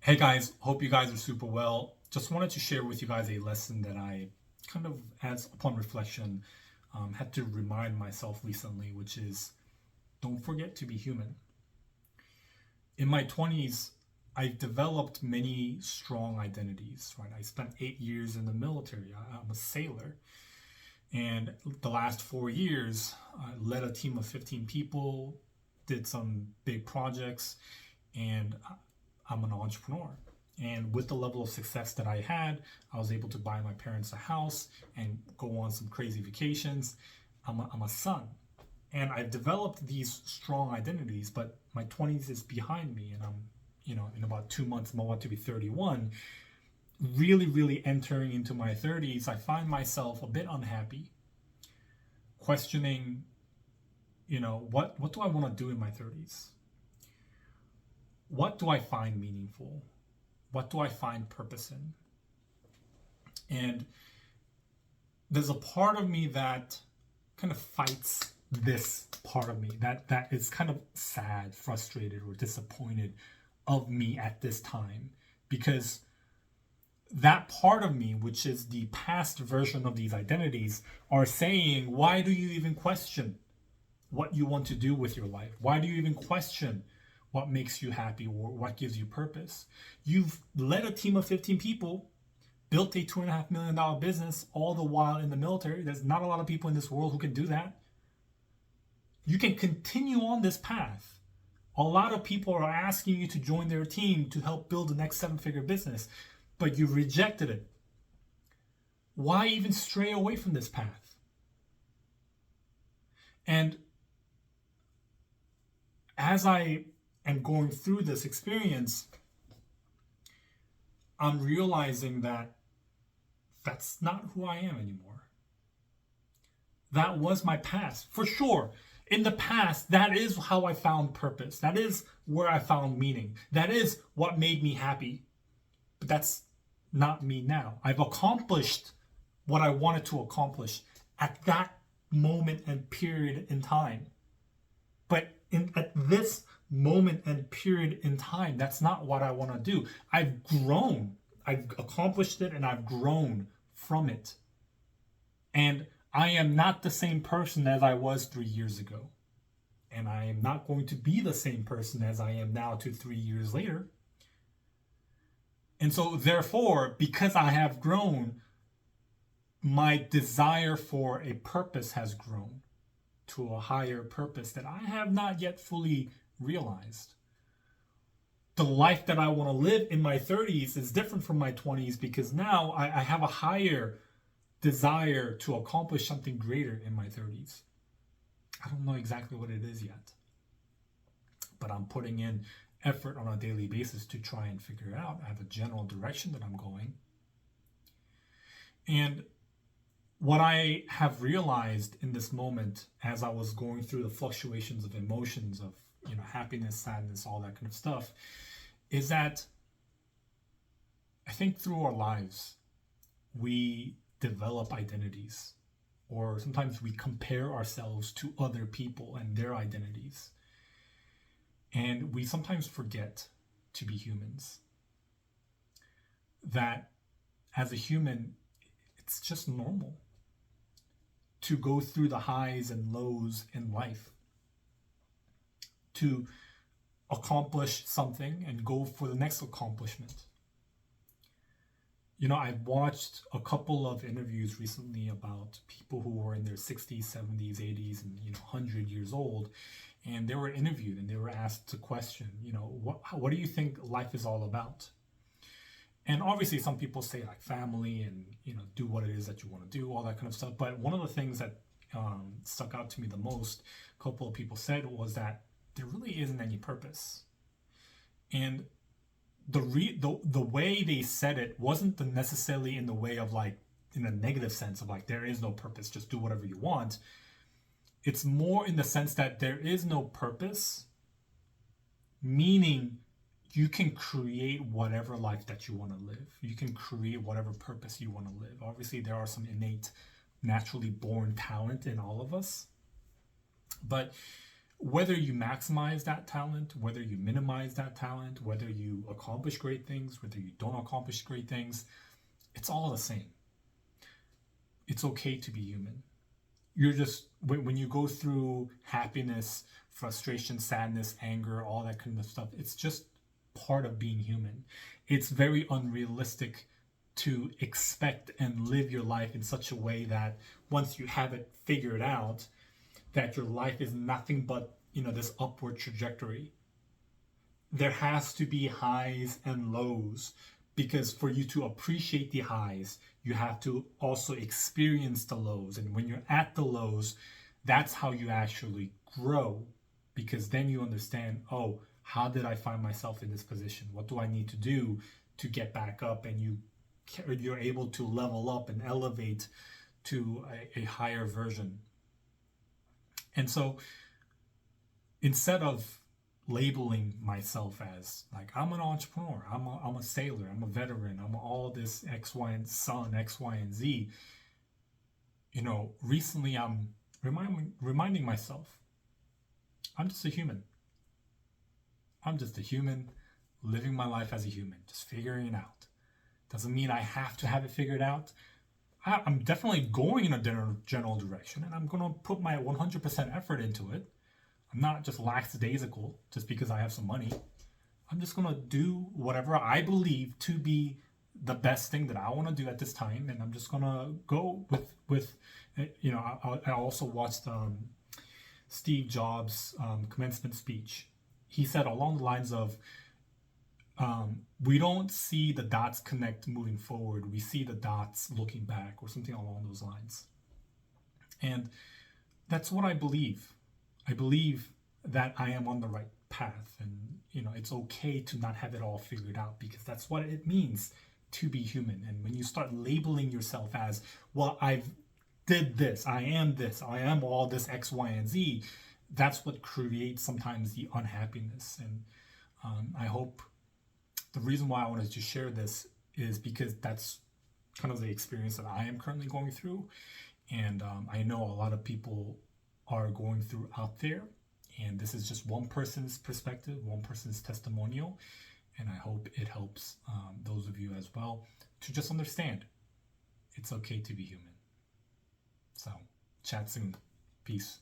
Hey guys, hope you guys are super well. Just wanted to share with you guys a lesson that I kind of, as upon reflection, had to remind myself recently, which is don't forget to be human. In my 20s, I developed many strong identities, right? I spent 8 years in the military. I'm a sailor. And the last 4 years, I led a team of 15 people, did some big projects, and I'm an entrepreneur. And with the level of success that I had, I was able to buy my parents a house and go on some crazy vacations. I'm a son. And I've developed these strong identities, but my 20s is behind me. And in about 2 months, I'm about to be 31. Really entering into my 30s, I find myself a bit unhappy, questioning, what do I want to do in my 30s? What do I find meaningful? What do I find purpose in? And there's a part of me that kind of fights this part of me that is kind of sad, frustrated, or disappointed of me at this time, because that part of me, which is the past version of these identities, are saying, why do you even question what you want to do with your life? Why do you even question what makes you happy or what gives you purpose? You've led a team of 15 people, built a $2.5 million business, all the while in the military. There's not a lot of people in this world who can do that. You can continue on this path. A lot of people are asking you to join their team to help build the next 7-figure business, but you rejected it. Why even stray away from this path? And as I am going through this experience, I'm realizing that that's not who I am anymore. That was my past, for sure. In the past, that is how I found purpose. That is where I found meaning. That is what made me happy. But that's not me now. I've accomplished what I wanted to accomplish at that moment and period in time. But at this moment and period in time, that's not what I want to do. I've grown. I've accomplished it and I've grown from it. And I am not the same person as I was 3 years ago. And I am not going to be the same person as I am now 3 years later. And so therefore, because I have grown, my desire for a purpose has grown to a higher purpose that I have not yet fully realized. The life that I want to live in my 30s is different from my 20s, because now I have a higher desire to accomplish something greater in my 30s. I don't know exactly what it is yet, but I'm putting in effort on a daily basis to try and figure it out. I have a general direction that I'm going. And what I have realized in this moment, as I was going through the fluctuations of emotions of, happiness, sadness, all that kind of stuff, is that I think through our lives, we develop identities, or sometimes we compare ourselves to other people and their identities. And we sometimes forget to be humans. That as a human, it's just normal to go through the highs and lows in life, to accomplish something and go for the next accomplishment. I've watched a couple of interviews recently about people who were in their 60s, 70s, 80s, and 100 years old, and they were interviewed and they were asked a question, what do you think life is all about? And obviously some people say like family and do what it is that you want to do, all that kind of stuff. But one of the things that stuck out to me the most, a couple of people said, was that there really isn't any purpose. And the way they said it wasn't necessarily in the way of like in a negative sense of like there is no purpose, just do whatever you want. It's more in the sense that there is no purpose, meaning you can create whatever life that you want to live. You can create whatever purpose you want to live. Obviously, there are some innate, naturally born talent in all of us. But whether you maximize that talent, whether you minimize that talent, whether you accomplish great things, whether you don't accomplish great things, it's all the same. It's okay to be human. You're just, when you go through happiness, frustration, sadness, anger, all that kind of stuff, it's just part of being human. It's very unrealistic to expect and live your life in such a way that once you have it figured out, that your life is nothing but, this upward trajectory. There has to be highs and lows, because for you to appreciate the highs, you have to also experience the lows. And when you're at the lows, that's how you actually grow, because then you understand, oh, how did I find myself in this position? What do I need to do to get back up? And you're able to level up and elevate to a higher version. And so instead of labeling myself as like, I'm an entrepreneur, I'm a sailor, I'm a veteran, I'm all this X, Y, and Z, recently I'm reminding myself, I'm just a human. I'm just a human living my life as a human, just figuring it out. Doesn't mean I have to have it figured out. I'm definitely going in a general direction, and I'm going to put my 100% effort into it. I'm not just lackadaisical just because I have some money. I'm just going to do whatever I believe to be the best thing that I want to do at this time, and I'm just going to go with I also watched Steve Jobs' commencement speech. He said along the lines of, we don't see the dots connect moving forward. We see the dots looking back, or something along those lines. And that's what I believe. I believe that I am on the right path, and it's okay to not have it all figured out, because that's what it means to be human. And when you start labeling yourself as, well, I've did this, I am all this X, Y, and Z, that's what creates sometimes the unhappiness. And I hope the reason why I wanted to share this is because that's kind of the experience that I am currently going through. And I know a lot of people are going through out there. And this is just one person's perspective, one person's testimonial. And I hope it helps those of you as well to just understand it's okay to be human. So, chat soon. Peace.